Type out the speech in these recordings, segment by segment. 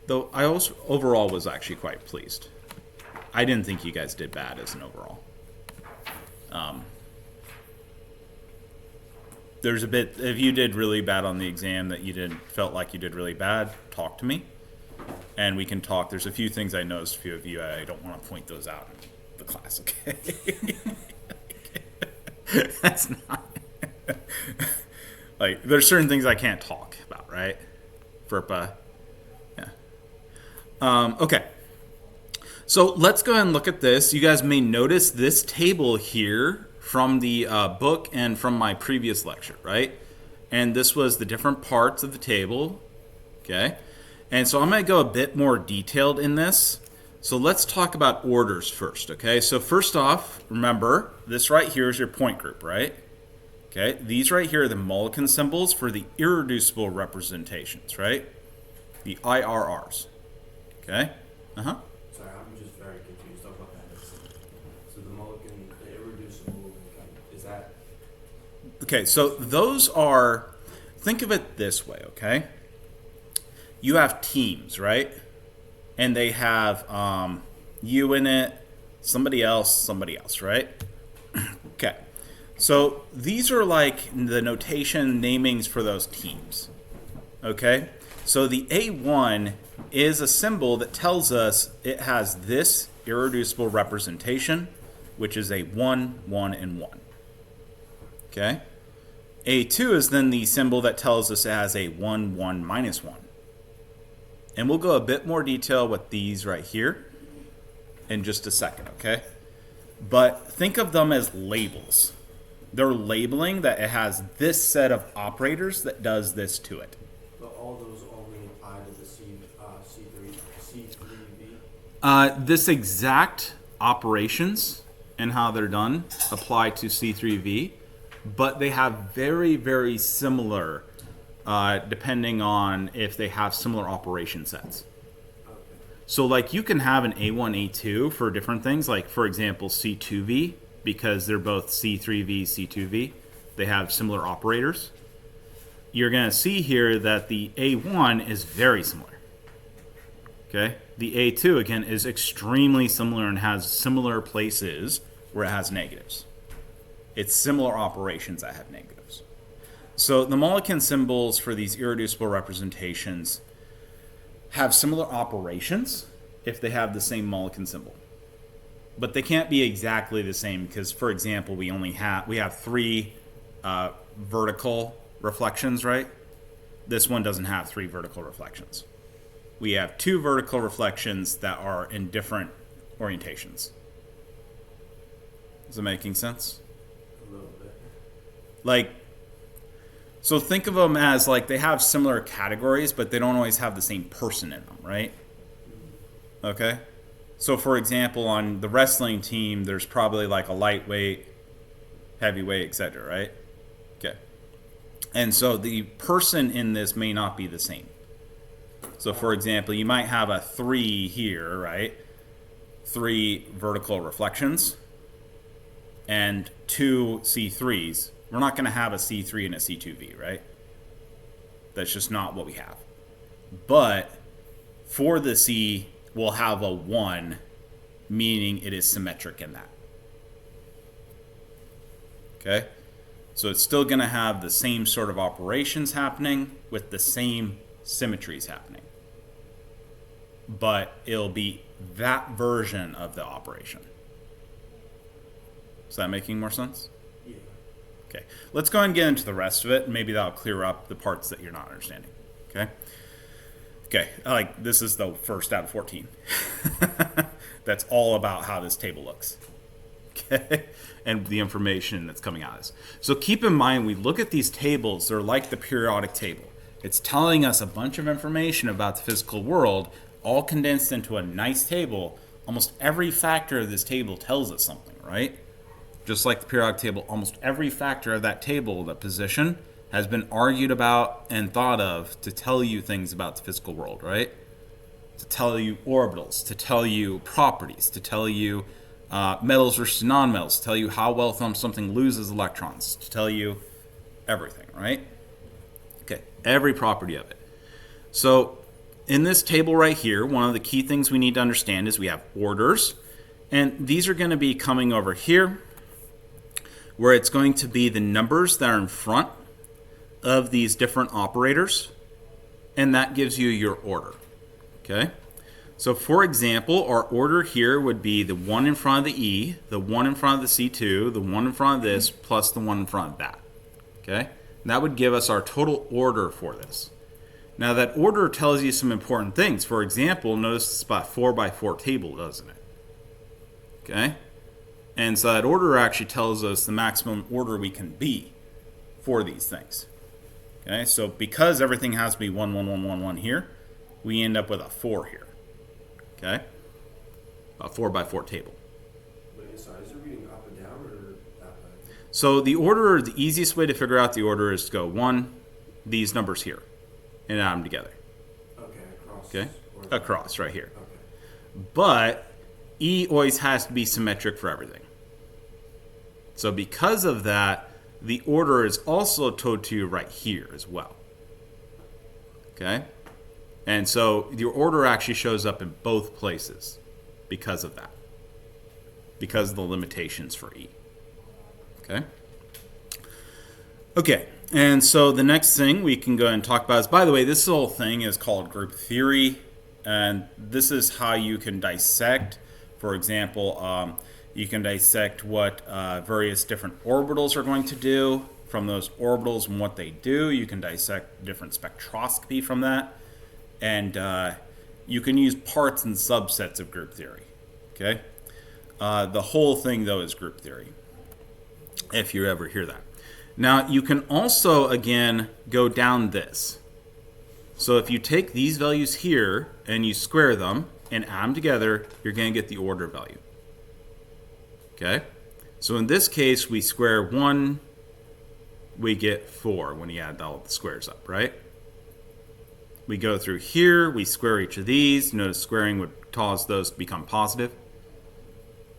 Though I also overall was actually quite pleased. I didn't think you guys did bad as an overall. There's a bit, if you did really bad on the exam that you didn't felt like you did really bad, talk to me, and we can talk. There's a few things I noticed, a few of you, I don't want to point those out in the class, okay? That's not like, there's certain things I can't talk about, right? FERPA, yeah. Okay. So let's go ahead and look at this. You guys may notice this table here from the book and from my previous lecture, right? And this was the different parts of the table, okay? And so I'm going to go a bit more detailed in this. So let's talk about orders first, okay? So first off, remember, this right here is your point group, right? Okay, these right here are the Mulliken symbols for the irreducible representations, right? The IRRs, okay? Sorry, I'm just very confused on what that is. So the Mulliken, the irreducible, is that? Okay, so those are, think of it this way, okay? You have teams, right? And they have you in it, somebody else, right? Okay, so these are like the notation namings for those teams, okay? So the A1 is a symbol that tells us it has this irreducible representation, which is a 1, 1, and 1. Okay? A2 is then the symbol that tells us it has a 1, 1, minus 1. And we'll go a bit more detail with these right here in just a second, okay? But think of them as labels. They're labeling that it has this set of operators that does this to it. But all those only apply to the C3V? This exact operations and how they're done apply to C3V, but they have very, very similar, depending on if they have similar operation sets. Okay. So like you can have an A1, A2 for different things, like for example C2V, because they're both C3V, C2V. They have similar operators. You're going to see here that the A1 is very similar. Okay? The A2, again, is extremely similar and has similar places where it has negatives. It's similar operations that have negatives. So the Mulliken symbols for these irreducible representations have similar operations if they have the same Mulliken symbol. But they can't be exactly the same because, for example, we have 3 vertical reflections, right? This one doesn't have 3 vertical reflections. We have 2 vertical reflections that are in different orientations. Is it making sense? A little bit. Like, so think of them as like they have similar categories, but they don't always have the same person in them, right? Okay? So for example, on the wrestling team, there's probably like a lightweight, heavyweight, etc., right? Okay. And so the person in this may not be the same. So for example, you might have a 3 here, right? 3 vertical reflections and 2 C3s. We're not going to have a C3 and a C2V, right? That's just not what we have. But for the C, we'll have a 1, meaning it is symmetric in that. Okay? So it's still going to have the same sort of operations happening with the same symmetries happening. But it'll be that version of the operation. Is that making more sense? Yeah. Okay. Let's go ahead and get into the rest of it, and maybe that'll clear up the parts that you're not understanding. Okay? Okay, like this is the first out of 14. That's all about how this table looks. Okay? And the information that's coming out of this. So keep in mind, we look at these tables, they're like the periodic table. It's telling us a bunch of information about the physical world, all condensed into a nice table. Almost every factor of this table tells us something, right? Just like the periodic table, almost every factor of that table, the position, has been argued about and thought of to tell you things about the physical world, right? To tell you orbitals, to tell you properties, to tell you metals versus nonmetals, to tell you how well something loses electrons, to tell you everything, right? Okay, every property of it. So in this table right here, one of the key things we need to understand is we have orders. And these are going to be coming over here, where it's going to be the numbers that are in front of these different operators. And that gives you your order. Okay? So for example, our order here would be the 1 in front of the E, the 1 in front of the C2, the 1 in front of this, plus the 1 in front of that. Okay? And that would give us our total order for this. Now that order tells you some important things. For example, notice it's about 4x4 table, doesn't it? Okay? And so that order actually tells us the maximum order we can be for these things. Okay? So because everything has to be 1, 1, 1, 1, 1 here, we end up with a 4 here. Okay? A 4x4 table. Wait, sorry, is it reading up and down or that way? So the order, the easiest way to figure out the order is to go 1, these numbers here, and add them together. Okay, across. Okay? Or Across, right here. Okay. But E always has to be symmetric for everything. So because of that, the order is also told to you right here as well. Okay? And so your order actually shows up in both places because of that. Because of the limitations for E. Okay? Okay, and so the next thing we can go ahead and talk about is, by the way, this whole thing is called group theory. And this is how you can dissect, for example, you can dissect what various different orbitals are going to do from those orbitals and what they do. You can dissect different spectroscopy from that. And you can use parts and subsets of group theory. Okay? The whole thing, though, is group theory, if you ever hear that. Now, you can also, again, go down this. So if you take these values here and you square them and add them together, you're going to get the order value. Okay? So in this case, we square 1, we get 4 when you add all the squares up, right? We go through here, we square each of these. Notice squaring would cause those to become positive.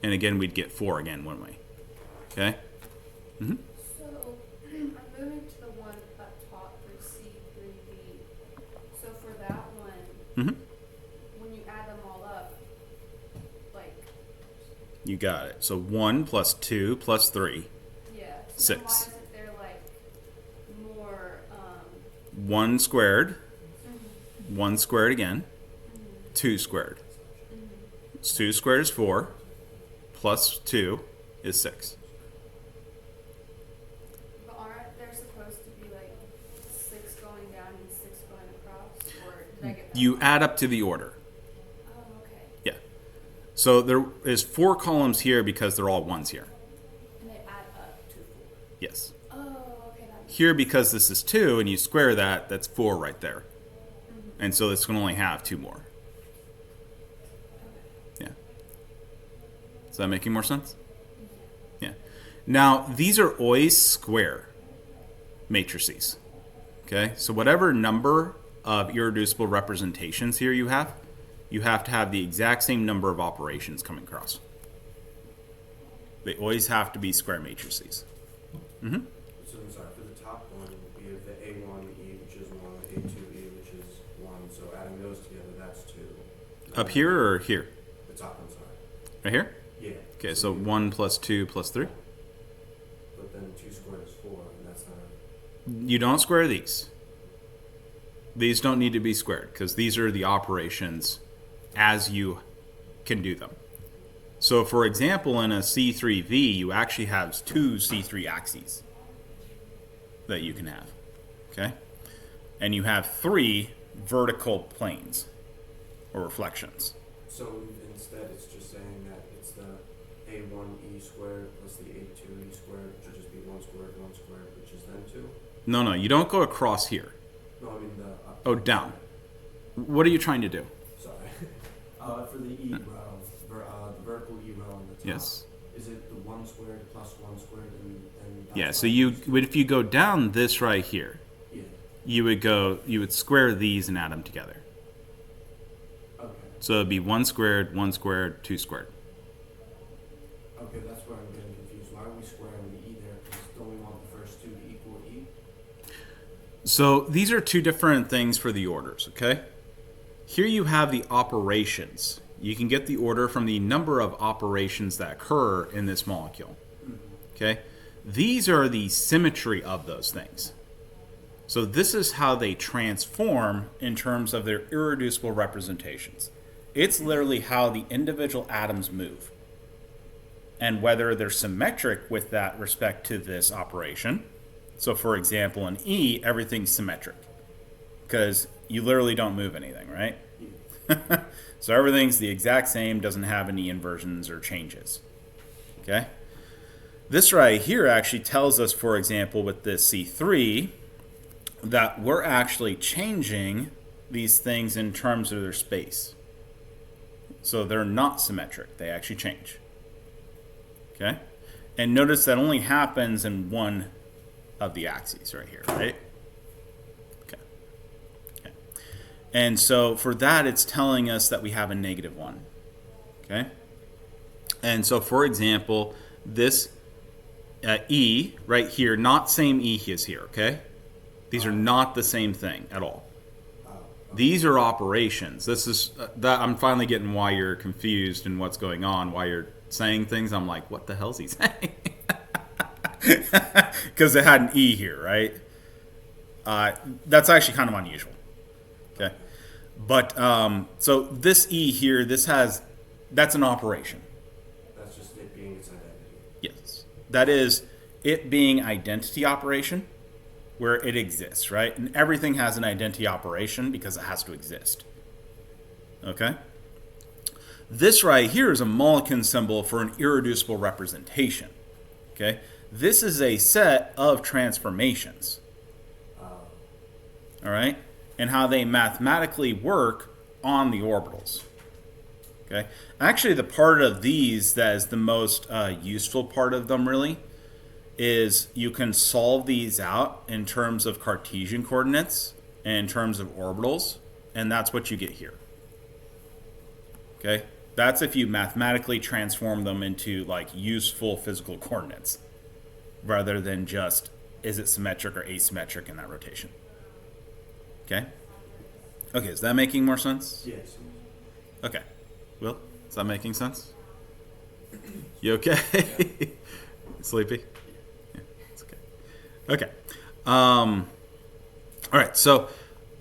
And again, we'd get 4 again, wouldn't we? Okay? Mm-hmm. So, I'm moving to the one up top for C3B. So for that one, Mm-hmm. when you add them all up, like, You got it. So 1 plus 2 plus 3. yeah. So then why 6. isn't there like more, 1 squared. 1 squared again. 2 squared. 2 squared is 4. Plus 2 is 6. but aren't there supposed to be like 6 going down and 6 going across? Or did I get that You wrong? add up to the order. Oh, okay. Yeah. So there is 4 columns here because they're all 1s here. And they add up to 4. Yes. Oh, okay. That makes Here, because this is 2 and you square that, that's 4 right there. And so this can only have 2 more. Yeah. Is that making more sense? Yeah. Now, these are always square matrices. Okay? So whatever number of irreducible representations here you have to have the exact same number of operations coming across. They always have to be square matrices. Mm-hmm. So I'm sorry, for the top one, we have the A1E, which is 1, the A2E, which is 1. So adding those together, that's 2. Up here or here? The top, I'm sorry. Right here? Yeah. Okay, so 1 plus 2 plus 3. But then 2 squared is 4, and that's not. You don't square these. These don't need to be squared because these are the operations as you can do them. So for example, in a C3V, you actually have 2 C3 axes that you can have. Okay? And you have 3 vertical planes or reflections. So instead, it's just saying that it's the A1E squared plus the A2E squared, which would just be 1 squared, which is then 2. No, you don't go across here. No, I mean the up. Oh, down. What are you trying to do? Sorry. For the E row, the vertical E row on the top. Yes. Is it the 1 squared plus 1 squared and Yeah, so if you go down this right here, Yeah. you would square these and add them together. Okay. So it'd be 1 squared, 2 squared. Okay, that's where I'm getting confused. Why are we squaring the E there? Because don't we want the first 2 to equal E? So these are 2 different things for the orders, okay? Here you have the operations. You can get the order from the number of operations that occur in this molecule. Okay? These are the symmetry of those things. So this is how they transform in terms of their irreducible representations. It's literally how the individual atoms move. And whether they're symmetric with that respect to this operation. So for example, in E, everything's symmetric. Because you literally don't move anything, right? So everything's the exact same, doesn't have any inversions or changes. Okay? This right here actually tells us, for example, with this C3, that we're actually changing these things in terms of their space. So they're not symmetric. They actually change. Okay? And notice that only happens in one of the axes right here, right? Okay. Okay. And so for that, it's telling us that we have a -1. Okay? And so, for example, this E right here, not same E is here, okay? These are not the same thing at all. These are operations. This is that I'm finally getting why you're confused and what's going on, why you're saying things. I'm like, what the hell's he saying? Because it had an E here, right? That's actually kind of unusual. Okay, but so this E here, that's an operation. That's just it being its identity. Yes, that is it being identity operation. Where it exists, right? And everything has an identity operation because it has to exist. Okay? This right here is a Mulliken symbol for an irreducible representation. Okay? This is a set of transformations. All right? And how they mathematically work on the orbitals. Okay? Actually, the part of these that is the most useful part of them, really, is you can solve these out in terms of Cartesian coordinates and in terms of orbitals, and that's what you get here. Okay? That's if you mathematically transform them into like useful physical coordinates rather than just is it symmetric or asymmetric in that rotation. Okay? Okay, is that making more sense? Yes. Okay. Will, is that making sense? You okay? Sleepy? Okay. All right. So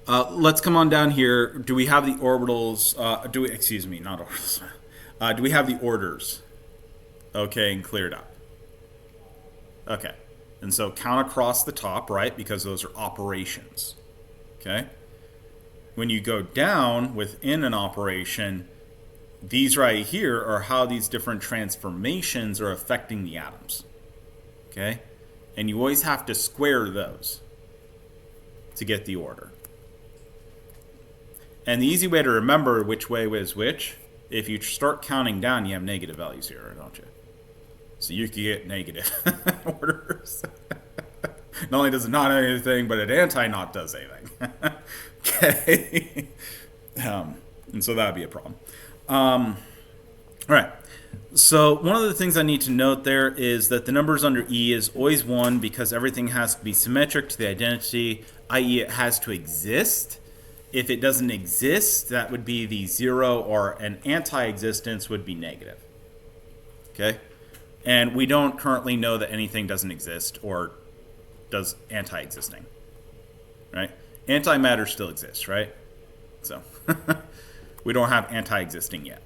let's come on down here. Do we have the orbitals? Excuse me, not orbitals. Do we have the orders? Okay, and cleared up. Okay. And so count across the top, right? Because those are operations. Okay. When you go down within an operation, these right here are how these different transformations are affecting the atoms. Okay. And you always have to square those to get the order. And the easy way to remember which way is which, if you start counting down, you have negative values here, don't you? So you can get negative orders. Not only does it not anything, but it anti-not does anything. Okay. And so that would be a problem. All right. So one of the things I need to note there is that the numbers under E is always 1 because everything has to be symmetric to the identity, i.e. it has to exist. If it doesn't exist, that would be the 0, or an anti-existence would be negative. Okay? And we don't currently know that anything doesn't exist or does anti-existing. Right? Antimatter still exists, right? So we don't have anti-existing yet.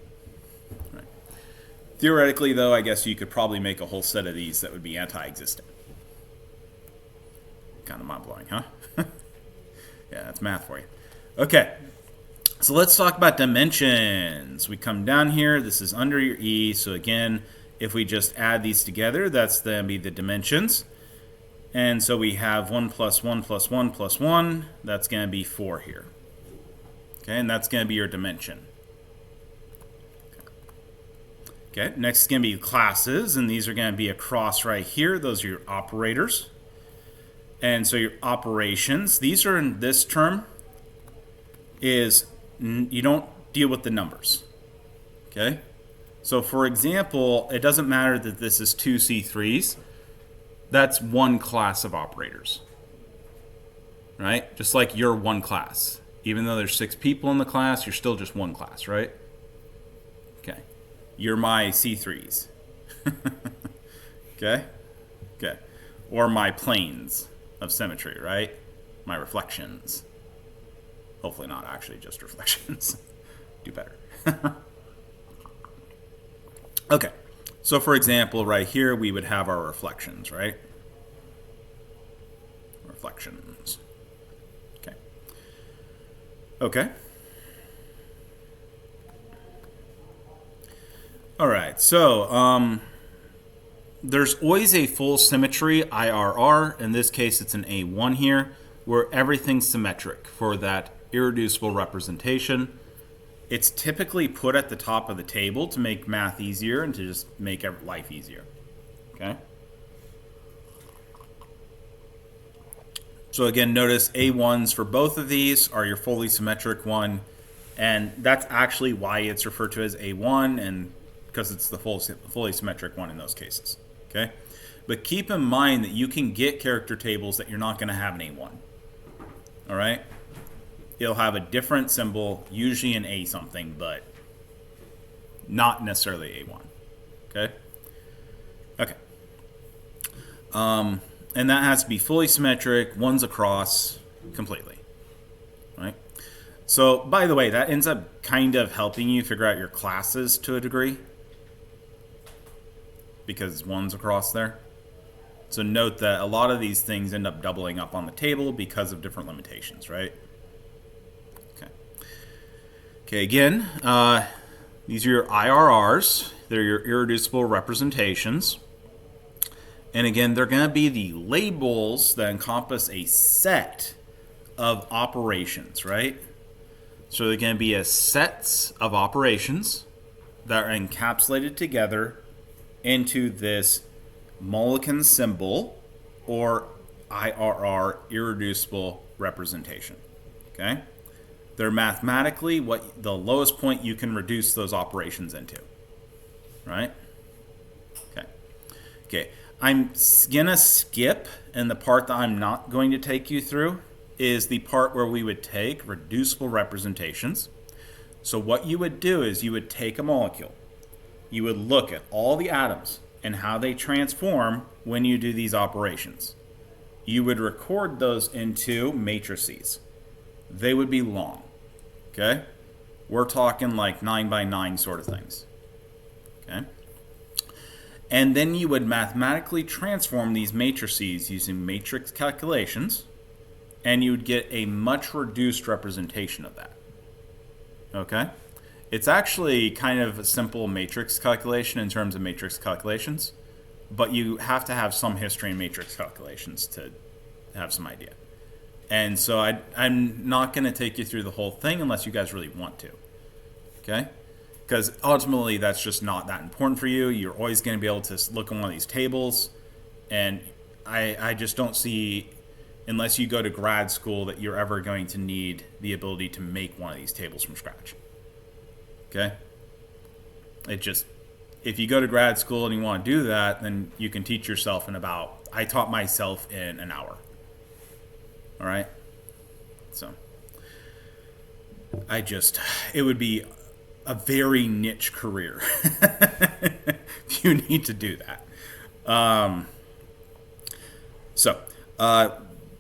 Theoretically, though, I guess you could probably make a whole set of these that would be anti-existent. Kind of mind-blowing, huh? Yeah, that's math for you. Okay, so let's talk about dimensions. We come down here. This is under your E. So again, if we just add these together, that's going to be the dimensions. And so we have 1 plus 1 plus 1 plus 1. That's going to be 4 here. Okay, and that's going to be your dimension. Okay, next is going to be classes, and these are going to be across right here. Those are your operators. And so your operations, these are in this term, is you don't deal with the numbers. Okay? So for example, it doesn't matter that this is 2 C3s. That's one class of operators. Right? Just like your one class. Even though there's 6 people in the class, you're still just one class, right? Okay. You're my C3s. Okay? Okay. Or my planes of symmetry, right? My reflections. Hopefully not actually just reflections. Do better. Okay. So for example, right here, we would have our reflections, right? Reflections. Okay. Okay. All right. So, there's always a full symmetry IRR. In this case, it's an A1 here, where everything's symmetric for that irreducible representation. It's typically put at the top of the table to make math easier and to just make life easier. Okay? So again, notice A1s for both of these are your fully symmetric one, and that's actually why it's referred to as A1, and because it's the fully symmetric one in those cases. Okay? But keep in mind that you can get character tables that you're not going to have an A1. All right? It'll have a different symbol, usually an A something, but not necessarily A1. Okay? Okay. And that has to be fully symmetric, ones across, completely. Right? So, by the way, that ends up kind of helping you figure out your classes to a degree, because one's across there. So note that a lot of these things end up doubling up on the table because of different limitations, right? Okay, again, these are your IRRs. They're your irreducible representations. And again, they're going to be the labels that encompass a set of operations, right? So they're going to be a sets of operations that are encapsulated together into this Mulliken symbol or IRR, irreducible representation. Okay? They're mathematically what the lowest point you can reduce those operations into. Right? Okay. Okay. I'm going to skip, and the part that I'm not going to take you through is the part where we would take reducible representations. So what you would do is you would take a molecule. You would look at all the atoms and how they transform when you do these operations. You would record those into matrices. They would be long. Okay? We're talking like 9 by 9 sort of things. Okay? And then you would mathematically transform these matrices using matrix calculations, and you would get a much reduced representation of that. Okay? It's actually kind of a simple matrix calculation in terms of matrix calculations, but you have to have some history in matrix calculations to have some idea. And so I'm not going to take you through the whole thing unless you guys really want to. Okay? Because ultimately that's just not that important for you. You're always going to be able to look at one of these tables, and I just don't see, unless you go to grad school, that you're ever going to need the ability to make one of these tables from scratch. Okay? It just, if you go to grad school and you want to do that, then you can teach yourself in about, I taught myself in an hour. All right? So, it would be a very niche career. You need to do that.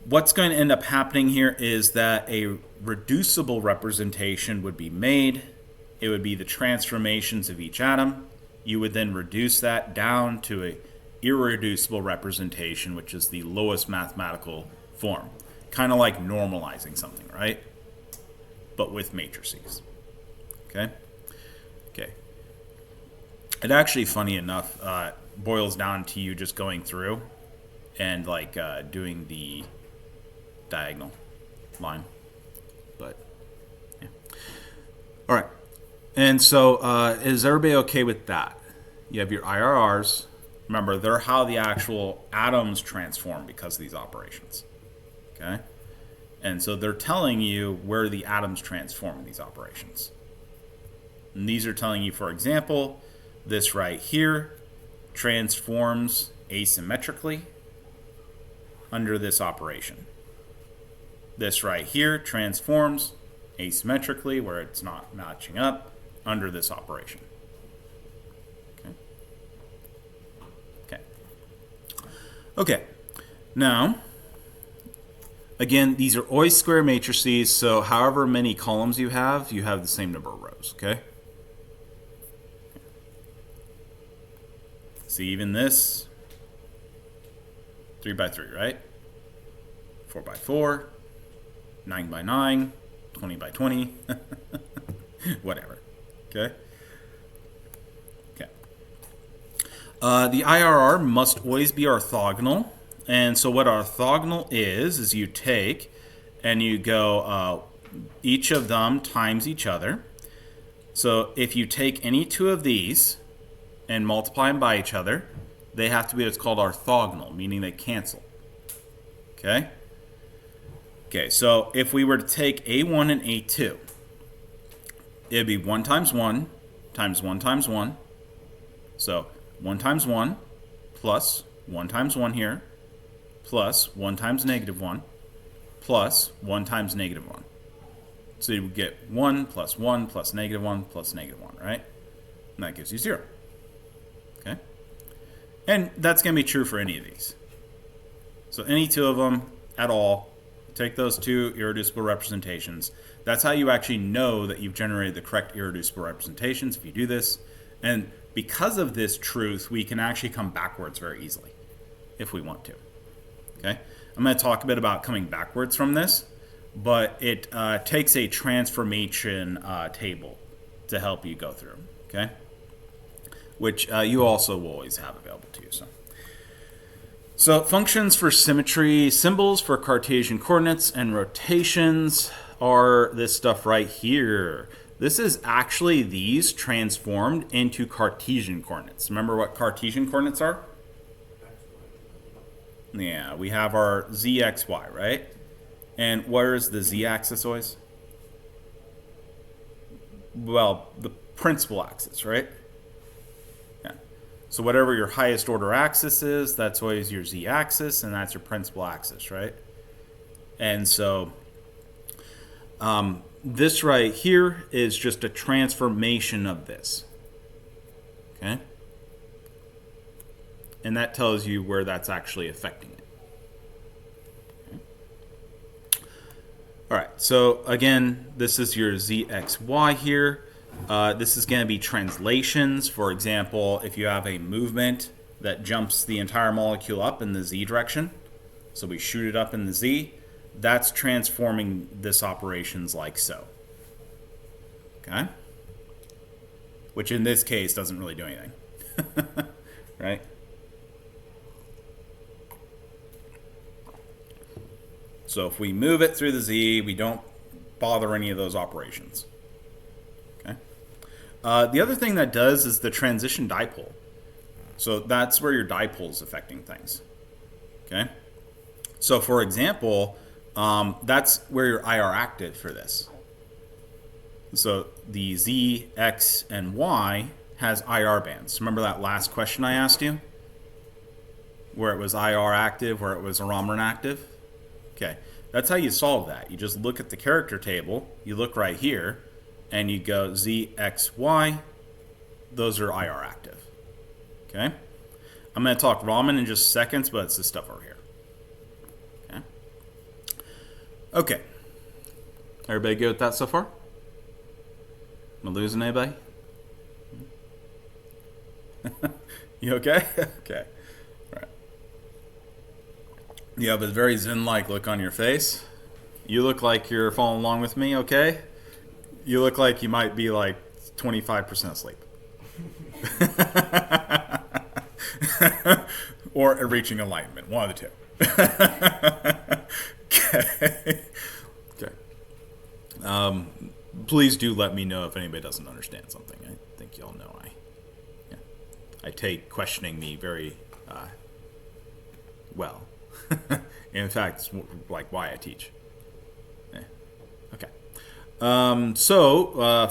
What's going to end up happening here is that a reducible representation would be made. It would be the transformations of each atom. You would then reduce that down to a irreducible representation, which is the lowest mathematical form. Kind of like normalizing something, right? But with matrices. Okay? Okay. It actually, funny enough, boils down to you just going through and like doing the diagonal line. But, yeah. All right. And so is everybody okay with that? You have your IRRs. Remember, they're how the actual atoms transform because of these operations. Okay? And so they're telling you where the atoms transform in these operations. And these are telling you, for example, this right here transforms asymmetrically under this operation. This right here transforms asymmetrically where it's not matching up under this operation. Okay. Okay. Okay. Now, again, these are always square matrices, so however many columns you have the same number of rows, okay? See, even this, 3 by 3, right? 4 by 4, 9 by 9, 20 by 20, whatever, okay? Okay. The IRR must always be orthogonal. And so what orthogonal is you take and you go each of them times each other. So if you take any two of these and multiply them by each other, they have to be what's called orthogonal, meaning they cancel. Okay? Okay, so if we were to take A1 and A2, it'd be 1 times 1 times 1 times 1. So 1 times 1 plus 1 times 1 here, plus 1 times negative 1, plus 1 times negative 1. So you would get 1 plus 1 plus negative 1 plus negative 1, right? And that gives you 0. Okay? And that's going to be true for any of these. So any two of them at all, take those two irreducible representations. That's how you actually know that you've generated the correct irreducible representations if you do this. And because of this truth, we can actually come backwards very easily if we want to. Okay, I'm going to talk a bit about coming backwards from this, but it takes a transformation table to help you go through, okay? Which you also will always have available to you. So functions for symmetry, symbols for Cartesian coordinates, and rotations are this stuff right here. This is actually these transformed into Cartesian coordinates. Remember what Cartesian coordinates are? Yeah, we have our z, x, y, right? And where is the z-axis always? Well, the principal axis, right? Yeah. So whatever your highest order axis is, that's always your z-axis, and that's your principal axis, right? And so this right here is just a transformation of this. Okay? And that tells you where that's actually affecting it. Okay. All right, so again, this is your ZXY here. This is going to be translations. For example, if you have a movement that jumps the entire molecule up in the Z direction, so we shoot it up in the Z, that's transforming this operations like so. Okay? Which in this case doesn't really do anything. Right? So if we move it through the Z, we don't bother any of those operations. Okay. The other thing that does is the transition dipole. So that's where your dipole is affecting things. Okay. So for example, that's where your IR active for this. So the Z, X, and Y has IR bands. Remember that last question I asked you? Where it was IR active, where it was Araman active? Okay, that's how you solve that. You just look at the character table, you look right here, and you go Z, X, Y. Those are IR active. Okay? I'm going to talk Raman in just seconds, but it's this stuff over here. Okay? Okay. Everybody good with that so far? Am I losing anybody? You okay? Okay. You have a very zen-like look on your face. You look like you're following along with me, okay? You look like you might be like 25% asleep. Or reaching enlightenment, one of the two. Okay. Okay. Please do let me know if anybody doesn't understand something. I think y'all know I take questioning me very well. In fact, it's like why I teach. Okay.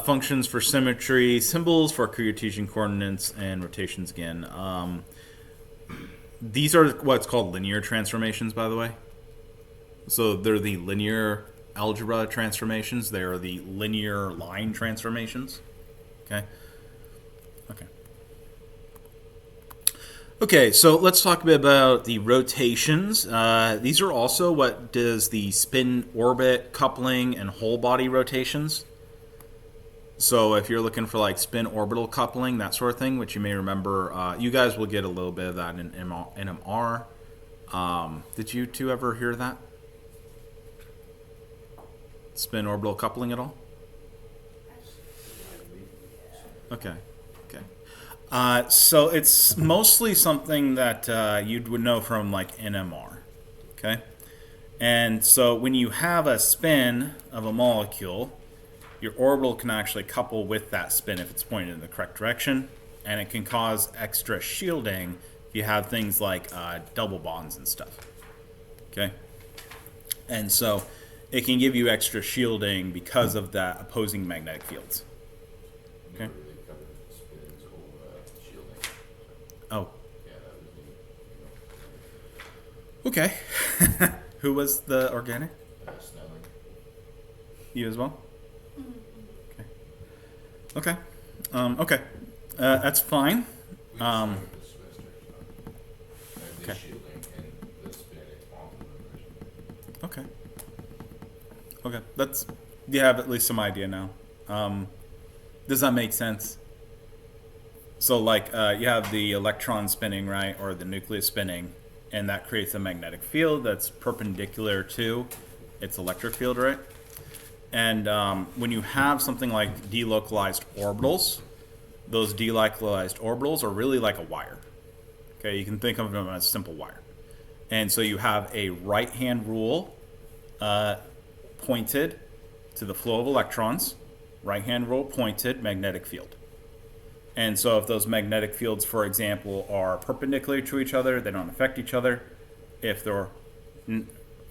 Functions for symmetry, symbols for Cartesian coordinates, and rotations again. These are what's called linear transformations, by the way. So they're the linear algebra transformations. They are the linear line transformations. Okay. Okay. Okay, so let's talk a bit about the rotations. These are also what does the spin orbit coupling and whole body rotations. So if you're looking for like spin orbital coupling, that sort of thing, which you may remember, you guys will get a little bit of that in NMR. Did you two ever hear that? Spin orbital coupling at all? Okay. Okay. So it's mostly something that you would know from like NMR. Okay. And so when you have a spin of a molecule, your orbital can actually couple with that spin if it's pointed in the correct direction, and it can cause extra shielding if you have things like double bonds and stuff. Okay? And so it can give you extra shielding because of that opposing magnetic fields. Okay? Never really covered spin's whole shielding. Oh, Yeah, that was neat. okay. Who was the organic? Snelling. You as well? Okay. Okay. That's fine. We started this semester, so I have the Okay. shielding and the spin on the version. Okay. Okay. That's you have at least some idea now. Does that make sense? So like you have the electron spinning, right, or the nucleus spinning, and that creates a magnetic field that's perpendicular to its electric field, right? And when you have something like delocalized orbitals, those delocalized orbitals are really like a wire. Okay, you can think of them as a simple wire. And so you have a right-hand rule pointed to the flow of electrons, right-hand rule pointed magnetic field. And so if those magnetic fields, for example, are perpendicular to each other, they don't affect each other. If they're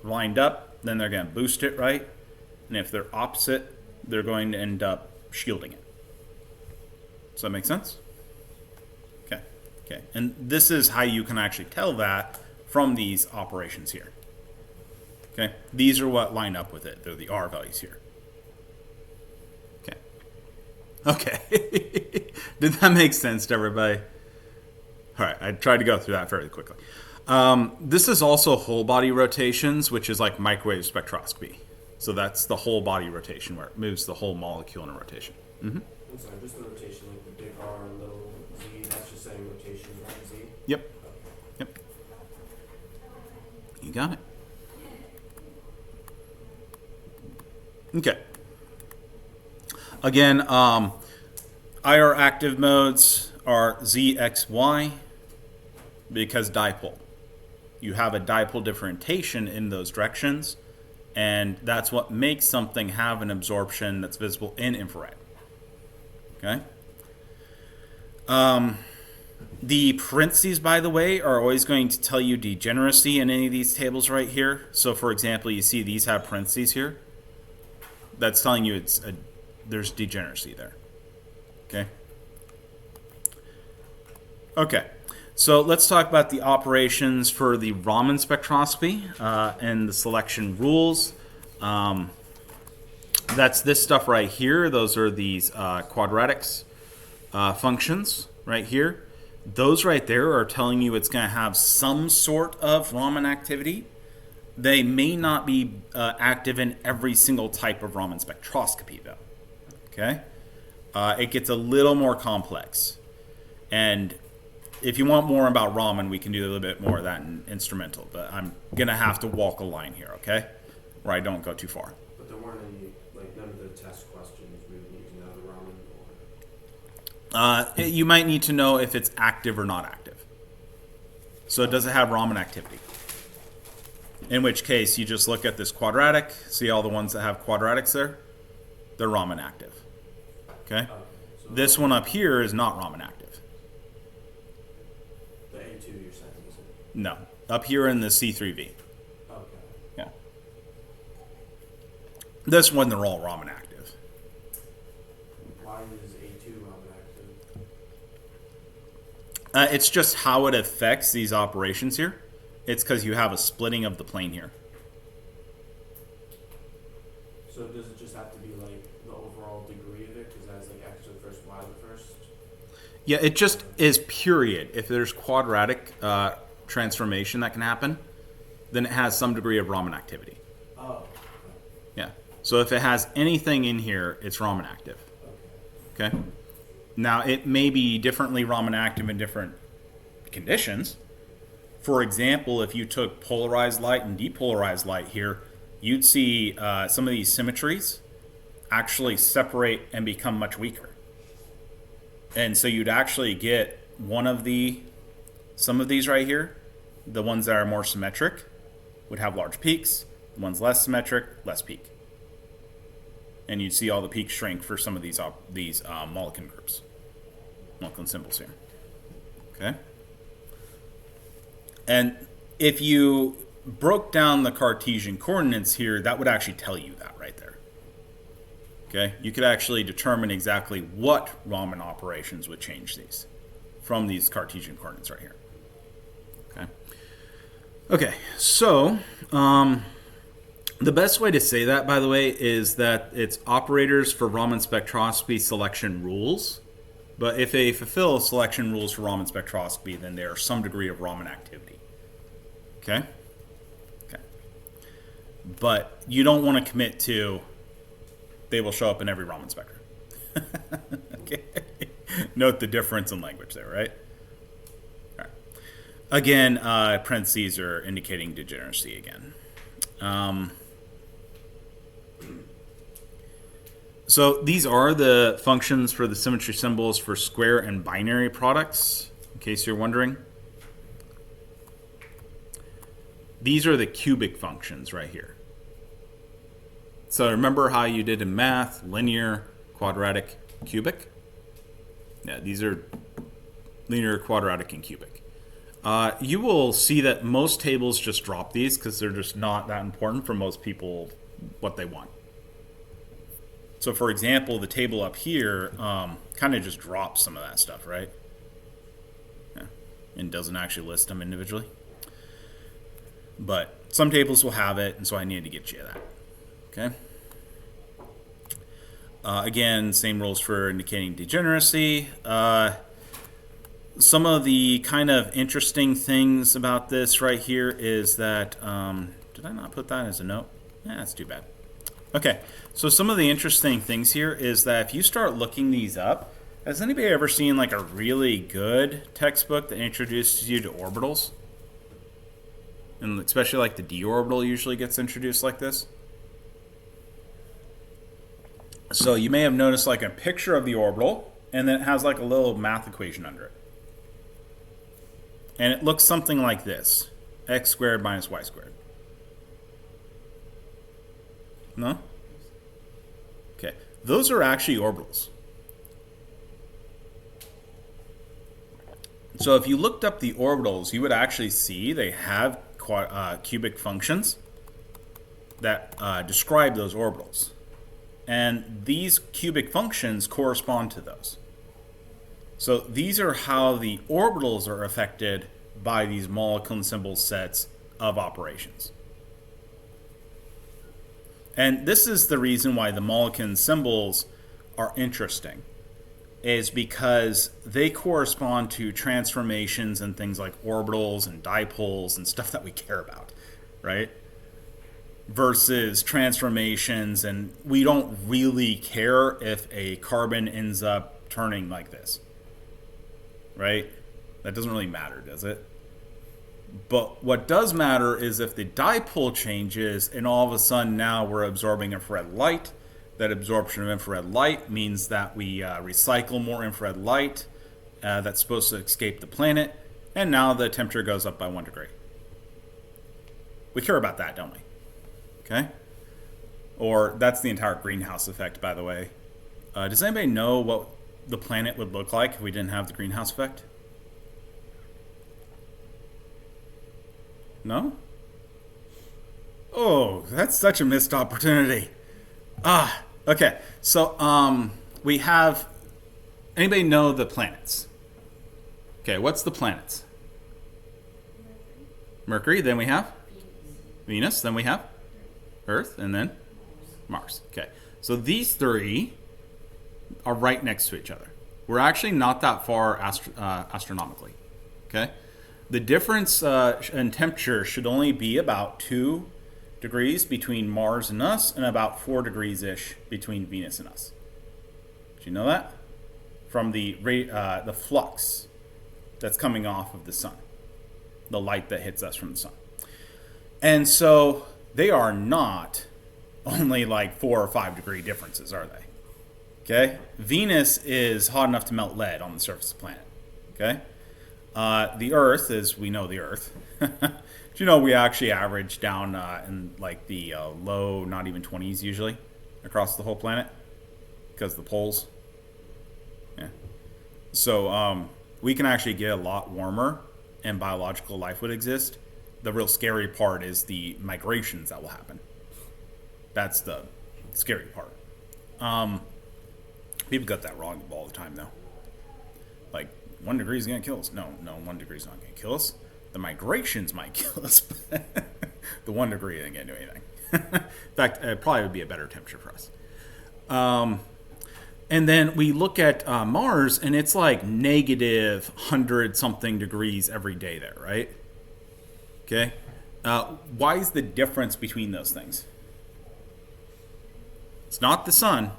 lined up, then they're going to boost it, right? And if they're opposite, they're going to end up shielding it. Does that make sense? Okay. Okay. And this is how you can actually tell that from these operations here. Okay. These are what line up with it. They're the R values here. Okay. Okay. Did that make sense to everybody? All right. I tried to go through that fairly quickly. This is also whole body rotations, which is like microwave spectroscopy. So that's the whole body rotation where it moves the whole molecule in a rotation. Mm-hmm. I'm sorry, just the rotation, like the big R and little Z, that's just saying rotation, right, Z? Yep. Yep. You got it. Okay. Again, IR active modes are Z, X, Y because dipole. You have a dipole differentiation in those directions, and that's what makes something have an absorption that's visible in infrared. Okay? The parentheses, by the way, are always going to tell you degeneracy in any of these tables right here. So, for example, you see these have parentheses here. That's telling you there's degeneracy there. Okay? Okay. So let's talk about the operations for the Raman spectroscopy and the selection rules. That's this stuff right here. Those are these quadratics functions right here. Those right there are telling you it's going to have some sort of Raman activity. They may not be active in every single type of Raman spectroscopy, though. Okay? It gets a little more complex. And if you want more about Raman, we can do a little bit more of that in instrumental. But I'm going to have to walk a line here, okay? Where I don't go too far. But there weren't any, like, none of the test questions we would need to know the Raman or... You might need to know if it's active or not active. So does it have Raman activity? In which case, you just look at this quadratic. See all the ones that have quadratics there? They're Raman active. Okay? So This one up here is not Raman active. the A2 you're saying, is it? No. Up here in the C3V. Okay. Yeah. This one, they're all Raman active. Why is A2 Raman active? It's just how it affects these operations here. It's because you have a splitting of the plane here. So does it just have to be like the overall degree of it? Because it has like X to the first, Y to the first? Yeah, it just is period. If there's quadratic transformation that can happen, then it has some degree of Raman activity. Oh, Yeah. So if it has anything in here, it's Raman active. okay. Okay. Now it may be differently Raman active in different conditions. For example, if you took polarized light and depolarized light here, you'd see some of these symmetries actually separate and become much weaker. And so you'd actually get some of these right here, the ones that are more symmetric, would have large peaks. The ones less symmetric, less peak. And you'd see all the peaks shrink for some of these molecule groups, molecule symbols here. Okay. And if you broke down the Cartesian coordinates here, that would actually tell you that right there. Okay, you could actually determine exactly what Raman operations would change these from these Cartesian coordinates right here. Okay. Okay, so the best way to say that, by the way, is that it's operators for Raman spectroscopy selection rules. But if they fulfill selection rules for Raman spectroscopy, then there are some degree of Raman activity. Okay? Okay. But you don't want to commit to they will show up in every Raman spectrum. Okay. Note the difference in language there, right? All right. Again, parentheses are indicating degeneracy again. So these are the functions for the symmetry symbols for square and binary products, in case you're wondering. These are the cubic functions right here. So remember how you did in math, linear, quadratic, cubic? Yeah, these are linear, quadratic, and cubic. You will see that most tables just drop these because they're just not that important for most people what they want. So for example, the table up here kind of just drops some of that stuff, right? Yeah. And doesn't actually list them individually. But some tables will have it, and so I needed to get you that. Okay. Again, same rules for indicating degeneracy. Some of the kind of interesting things about this right here is that, did I not put that as a note? That's too bad. Okay, so some of the interesting things here is that if you start looking these up, has anybody ever seen like a really good textbook that introduces you to orbitals? And especially like the d orbital usually gets introduced like this. So you may have noticed like a picture of the orbital, and then it has like a little math equation under it. And it looks something like this. X squared minus y squared. No? Okay. Those are actually orbitals. So if you looked up the orbitals, you would actually see they have cubic functions that describe those orbitals. And these cubic functions correspond to those. So these are how the orbitals are affected by these molecule symbol sets of operations. And this is the reason why the molecule symbols are interesting, is because they correspond to transformations and things like orbitals and dipoles and stuff that we care about, right? Versus transformations, and we don't really care if a carbon ends up turning like this, right? That doesn't really matter, does it? But what does matter is if the dipole changes and all of a sudden now we're absorbing infrared light. That absorption of infrared light means that we recycle more infrared light that's supposed to escape the planet, and now the temperature goes up by 1 degree. We care about that, don't we? Okay? Or that's the entire greenhouse effect, by the way. Does anybody know what the planet would look like if we didn't have the greenhouse effect? No? Oh, that's such a missed opportunity. Okay. So we have, anybody know the planets? Okay, what's the planets? Mercury, then we have Venus, then we have Earth, and then Mars. Okay. So these three are right next to each other. We're actually not that far astronomically. Okay. The difference in temperature should only be about 2 degrees between Mars and us, and about 4 degrees-ish between Venus and us. Did you know that? From the flux that's coming off of the sun, the light that hits us from the sun. And so they are not only like 4 or 5 degree differences, are they? Okay? Venus is hot enough to melt lead on the surface of the planet. Okay? The Earth, as we know the Earth, do you know we actually average down in like the low, not even 20s usually, across the whole planet because of the poles. Yeah. So we can actually get a lot warmer and biological life would exist. The real scary part is the migrations that will happen. That's the scary part. People get that wrong all the time, though. Like, 1 degree is going to kill us. No, 1 degree is not going to kill us. The migrations might kill us. The 1 degree ain't going to do anything. In fact, it probably would be a better temperature for us. And then we look at Mars, and it's like negative 100-something degrees every day there, right? Okay. Why is the difference between those things? It's not the sun.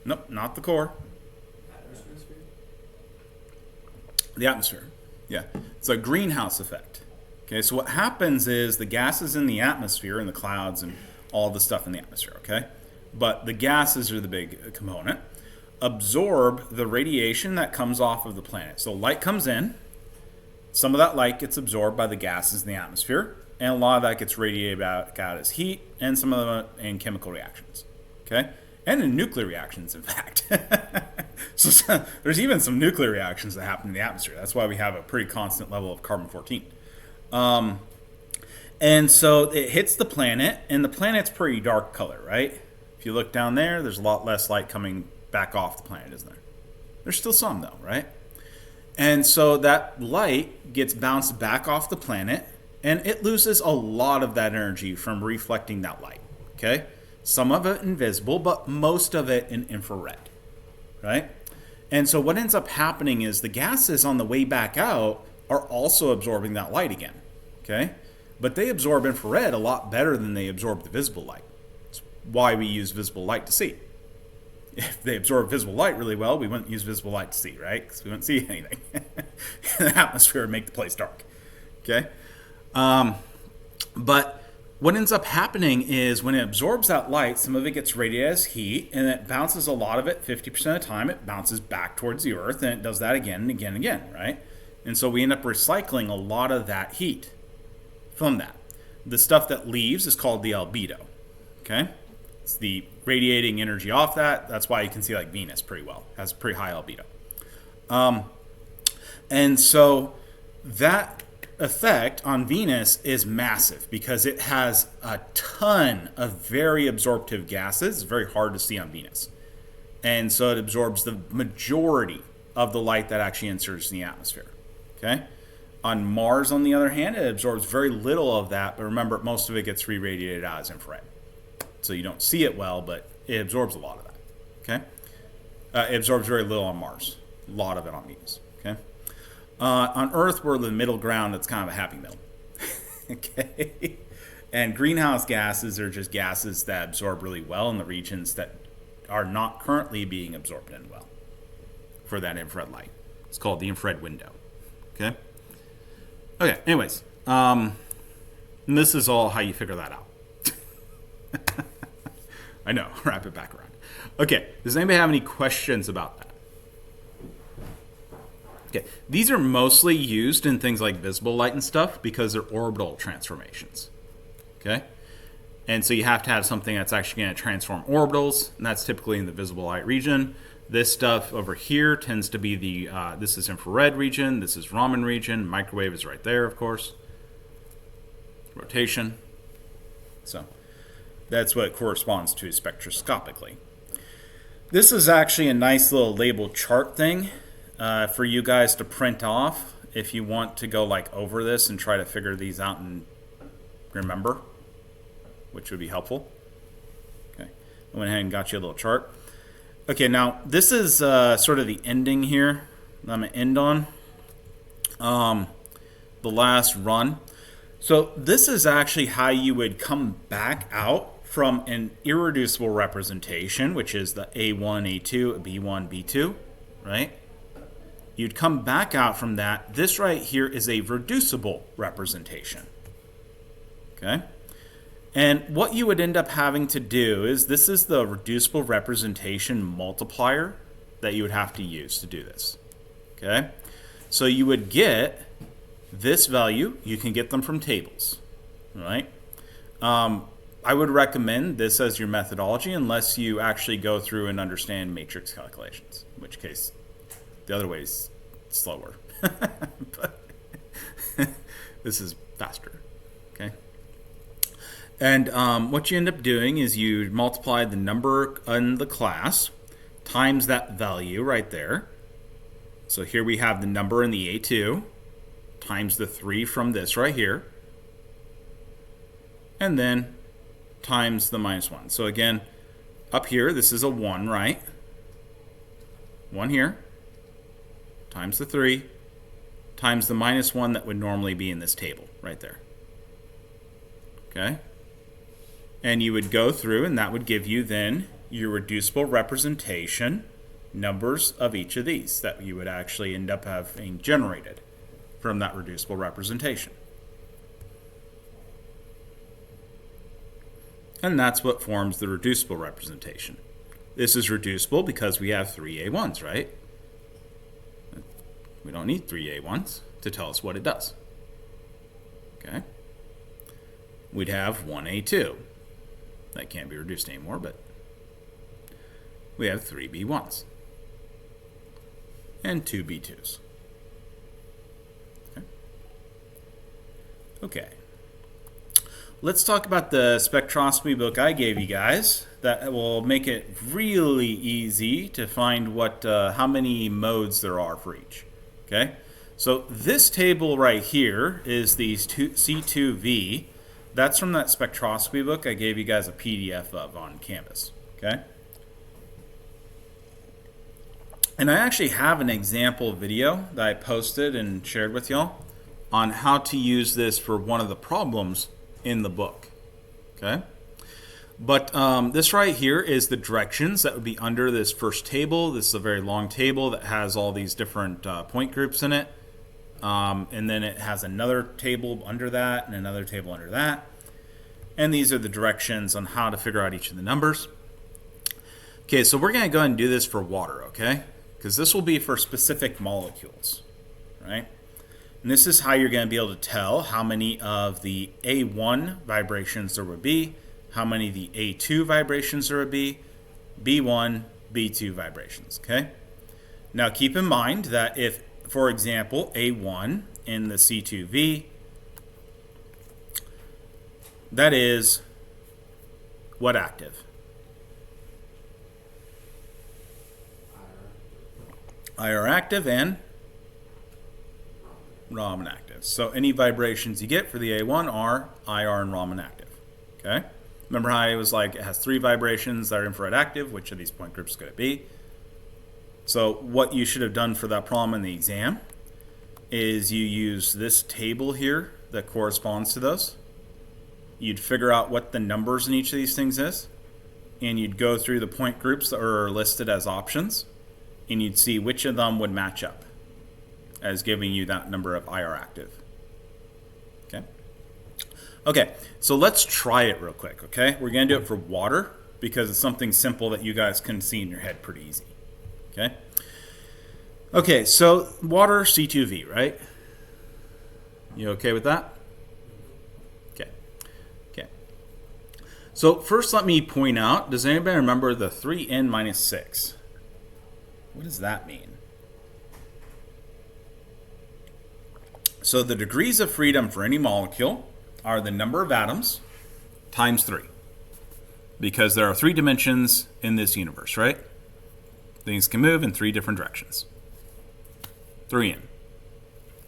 Nope, not the core. The atmosphere. Yeah. It's a greenhouse effect. Okay, so what happens is the gases in the atmosphere and the clouds and all the stuff in the atmosphere, okay? But the gases are the big component. Absorb the radiation that comes off of the planet. So light comes in. Some of that light gets absorbed by the gases in the atmosphere. And a lot of that gets radiated out as heat, and some of them in chemical reactions. Okay? And in nuclear reactions, in fact. So there's even some nuclear reactions that happen in the atmosphere. That's why we have a pretty constant level of carbon-14. And so it hits the planet, and the planet's pretty dark color, right? If you look down there, there's a lot less light coming back off the planet, isn't there? There's still some, though, right? And so that light gets bounced back off the planet, and it loses a lot of that energy from reflecting that light, okay? Some of it invisible, but most of it in infrared, right? And so what ends up happening is the gases on the way back out are also absorbing that light again, okay? But they absorb infrared a lot better than they absorb the visible light. That's why we use visible light to see. If they absorb visible light really well, we wouldn't use visible light to see, right? Because we wouldn't see anything. The atmosphere would make the place dark, okay? But what ends up happening is when it absorbs that light, some of it gets radiated as heat, and it bounces a lot of it, 50% of the time, it bounces back towards the Earth, and it does that again and again and again, right? And so we end up recycling a lot of that heat from that. The stuff that leaves is called the albedo, okay? It's the radiating energy off that. That's why you can see like Venus pretty well. It has pretty high albedo. And so that effect on Venus is massive because it has a ton of very absorptive gases. It's very hard to see on Venus. And so it absorbs the majority of the light that actually enters the atmosphere. Okay? On Mars, on the other hand, it absorbs very little of that, but remember, most of it gets re-radiated out as infrared. So you don't see it well, but it absorbs a lot of that. Okay? It absorbs very little on Mars. A lot of it on Venus. Okay? On Earth, we're the middle ground. That's kind of a happy middle. Okay? And greenhouse gases are just gases that absorb really well in the regions that are not currently being absorbed in well for that infrared light. It's called the infrared window. Okay? Okay, anyways. And this is all how you figure that out. I know, wrap it back around. Okay, does anybody have any questions about that? Okay, these are mostly used in things like visible light and stuff because they're orbital transformations. Okay? And so you have to have something that's actually going to transform orbitals, and that's typically in the visible light region. This stuff over here tends to be the, this is infrared region, this is Raman region, microwave is right there, of course. Rotation. So that's what it corresponds to spectroscopically. This is actually a nice little labeled chart thing for you guys to print off if you want to go like over this and try to figure these out in remember, which would be helpful. Okay, I went ahead and got you a little chart. Okay, now this is sort of the ending here that I'm going to end on. The last run. So this is actually how you would come back out from an irreducible representation, which is the A1, A2, B1, B2, right? You'd come back out from that. This right here is a reducible representation. Okay? And what you would end up having to do is, this is the reducible representation multiplier that you would have to use to do this. Okay? So you would get this value. You can get them from tables, right? I would recommend this as your methodology unless you actually go through and understand matrix calculations, in which case the other way is slower. But this is faster. Okay? And what you end up doing is you multiply the number in the class times that value right there. So here we have the number in the A2 times the 3 from this right here. And then times the minus 1. So again, up here, this is a 1, right? 1 here times the 3 times the minus 1 that would normally be in this table right there. Okay? And you would go through, and that would give you then your reducible representation numbers of each of these that you would actually end up having generated from that reducible representation. And that's what forms the reducible representation. This is reducible because we have 3 A1s, right? We don't need 3 A1s to tell us what it does. Okay? We'd have 1 A2. That can't be reduced anymore, but we have 3 B1s and 2 B2s. Okay. Okay. Let's talk about the spectroscopy book I gave you guys. That will make it really easy to find what how many modes there are for each. Okay, so this table right here is the C2V. That's from that spectroscopy book I gave you guys a PDF of on Canvas. Okay, and I actually have an example video that I posted and shared with y'all on how to use this for one of the problems in the book. Okay, but this right here is the directions that would be under this first table. This is a very long table that has all these different point groups in it, and then it has another table under that and another table under that, and these are the directions on how to figure out each of the numbers. Okay, so we're going to go ahead and do this for water, okay, because this will be for specific molecules, right? And this is how you're going to be able to tell how many of the A1 vibrations there would be, how many of the A2 vibrations there would be, B1, B2 vibrations, okay? Now keep in mind that if, for example, A1 in the C2V, that is what active? IR active and Raman active. So any vibrations you get for the A1 are IR and Raman active. Okay? Remember how I was like, it has 3 vibrations that are infrared active. Which of these point groups could it be? So what you should have done for that problem in the exam is you use this table here that corresponds to those. You'd figure out what the numbers in each of these things is, and you'd go through the point groups that are listed as options, and you'd see which of them would match up as giving you that number of IR active. Okay? Okay, so let's try it real quick, okay? We're going to do it for water because it's something simple that you guys can see in your head pretty easy. Okay? Okay, so water C2V, right? You okay with that? Okay. Okay. So first let me point out, does anybody remember the 3n minus 6? What does that mean? So the degrees of freedom for any molecule are the number of atoms times 3. Because there are 3 dimensions in this universe, right? Things can move in 3 different directions. 3n.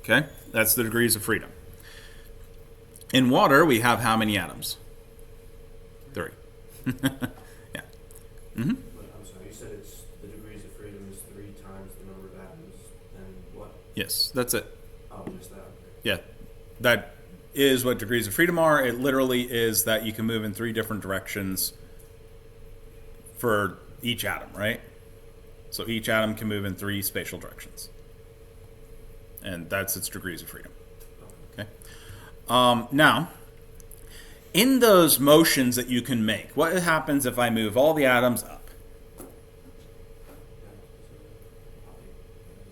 Okay? That's the degrees of freedom. In water, we have how many atoms? 3. Yeah. Mm-hmm. But I'm sorry, you said it's the degrees of freedom is 3 times the number of atoms, and what? Yes, that's it. Oh, just that. Okay. Yeah, that is what degrees of freedom are. It literally is that you can move in 3 different directions for each atom, right? So each atom can move in 3 spatial directions. And that's its degrees of freedom. Okay. Now, in those motions that you can make, what happens if I move all the atoms up?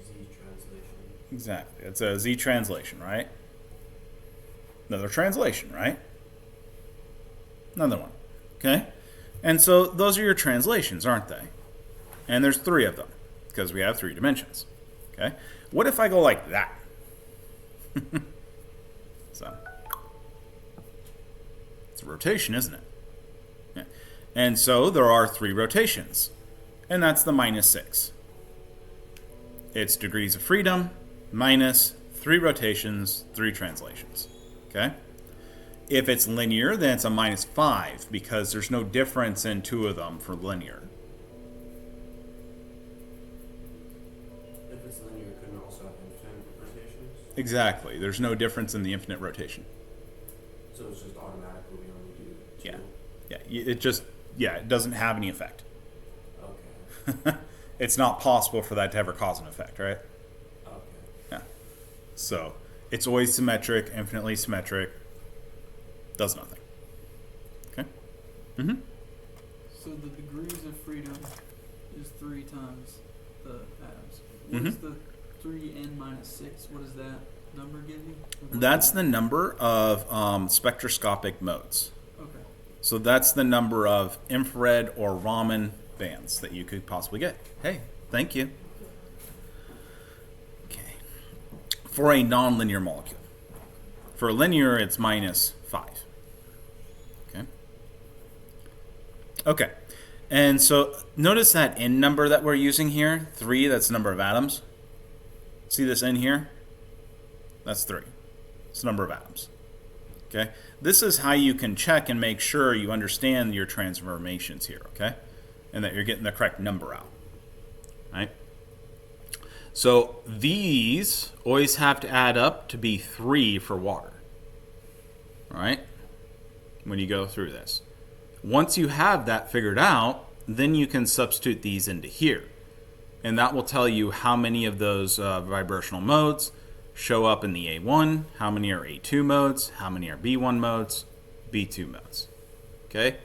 Z translation. Exactly. It's a Z translation, right? Another translation, right? Another one. Okay? And so those are your translations, aren't they? And there's 3 of them because we have 3 dimensions. Okay? What if I go like that? So it's a rotation, isn't it? Yeah. And so there are 3 rotations. And that's the -6. It's degrees of freedom minus 3 rotations, 3 translations. Okay? If it's linear, then it's a -5 because there's no difference in 2 of them for linear. If it's linear, couldn't it also have infinite rotations? Exactly. There's no difference in the infinite rotation. So it's just automatically we only do 2? Yeah. It just, it doesn't have any effect. Okay. It's not possible for that to ever cause an effect, right? Okay. Yeah. So it's always symmetric, infinitely symmetric, does nothing. Okay? Mm-hmm. So the degrees of freedom is 3 times the atoms. What is the 3n minus 6? What does that number give you? That's the number of spectroscopic modes. Okay. So that's the number of infrared or Raman bands that you could possibly get. Hey, thank you. Okay. For a nonlinear molecule. For a linear, it's -5. Okay. Okay. And so notice that N number that we're using here, 3, that's the number of atoms. See this N here? That's 3. It's the number of atoms. Okay? This is how you can check and make sure you understand your transformations here, okay? And that you're getting the correct number out. Right? So these always have to add up to be 3 for water. All right? When you go through this. Once you have that figured out, then you can substitute these into here. And that will tell you how many of those vibrational modes show up in the A1, how many are A2 modes, how many are B1 modes, B2 modes. Okay?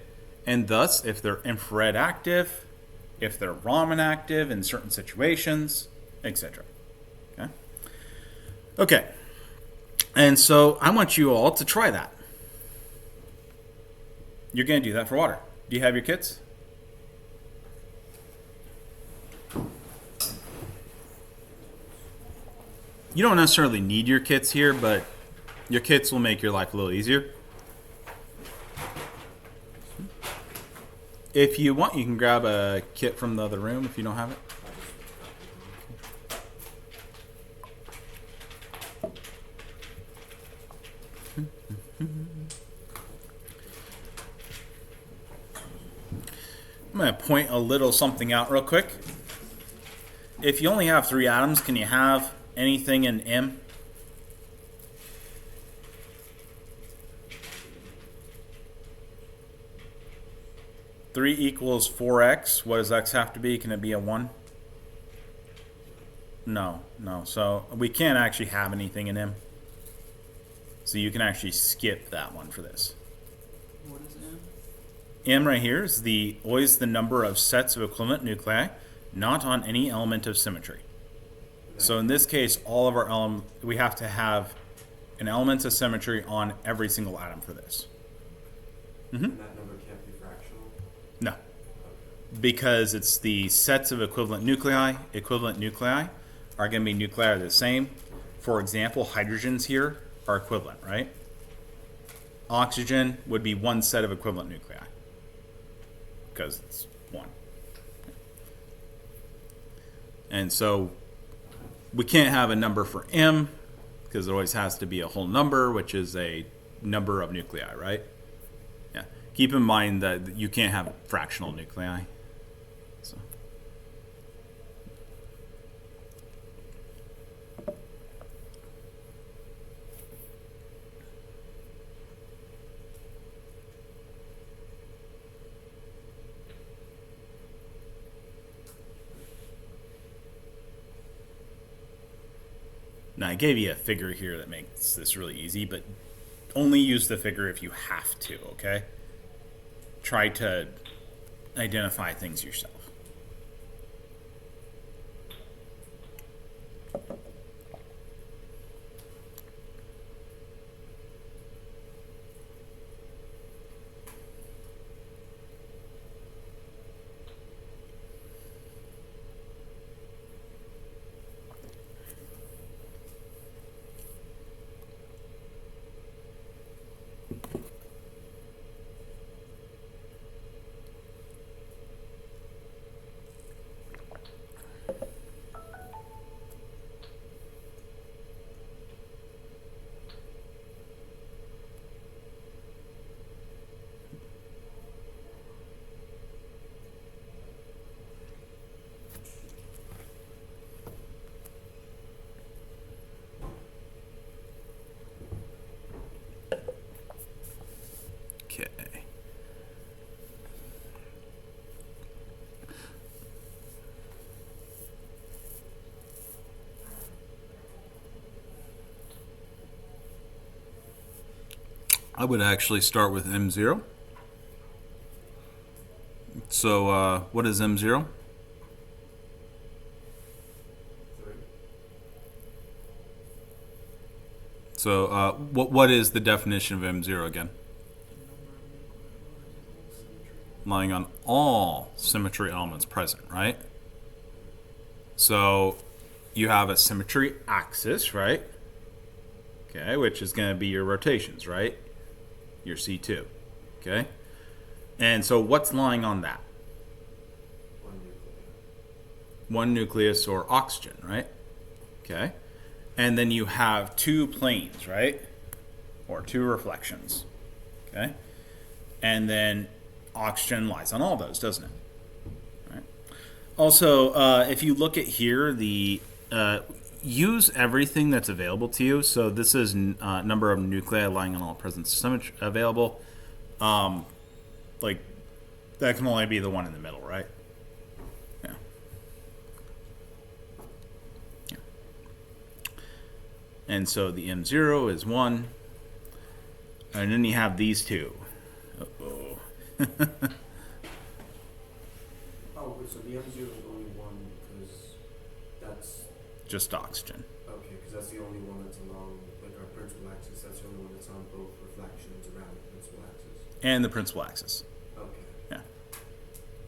And thus, if they're infrared active, if they're Raman active in certain situations, etc. Okay? Okay. And so I want you all to try that. You're going to do that for water. Do you have your kits? You don't necessarily need your kits here, but your kits will make your life a little easier. If you want, you can grab a kit from the other room if you don't have it. I'm going to point a little something out real quick. If you only have 3 atoms, can you have anything in M? Three equals 4x. What does x have to be? Can it be a 1? No. So we can't actually have anything in M. So you can actually skip that one for this. What is M? M right here is always the number of sets of equivalent nuclei, not on any element of symmetry. So in this case, all of our we have to have an element of symmetry on every single atom for this. And that number can't be fractional? No, because it's the sets of equivalent nuclei. Equivalent nuclei are going to be nuclei the same. For example, hydrogens here are equivalent, right? Oxygen would be one set of equivalent nuclei because it's 1. And so we can't have a number for M because it always has to be a whole number, which is a number of nuclei, right? Yeah. Keep in mind that you can't have fractional nuclei. So. Now, I gave you a figure here that makes this really easy, but only use the figure if you have to, okay? Try to identify things yourself. Okay. I would actually start with M0. So what is M0? 3. So what is the definition of M0 again? Lying on all symmetry elements present, right? So you have a symmetry axis, right? Okay, which is going to be your rotations, right? Your C2. Okay? And so what's lying on that? 1 nucleus. One nucleus or oxygen, right? Okay. And then you have 2 planes, right? Or 2 reflections. Okay? And then oxygen lies on all those, doesn't it? Right. Also, if you look at here, the use everything that's available to you. So this is number of nuclei lying on all present symmetry available. Like that can only be the one in the middle, right? Yeah. Yeah. And so the M0 is 1, and then you have these 2. Uh-oh. Oh, wait, so the M0 is only 1 because that's Just oxygen. okay, because that's the only one that's along like our principal axis. That's the only one that's on both reflections around the principal axis. And the principal axis. Okay. Yeah.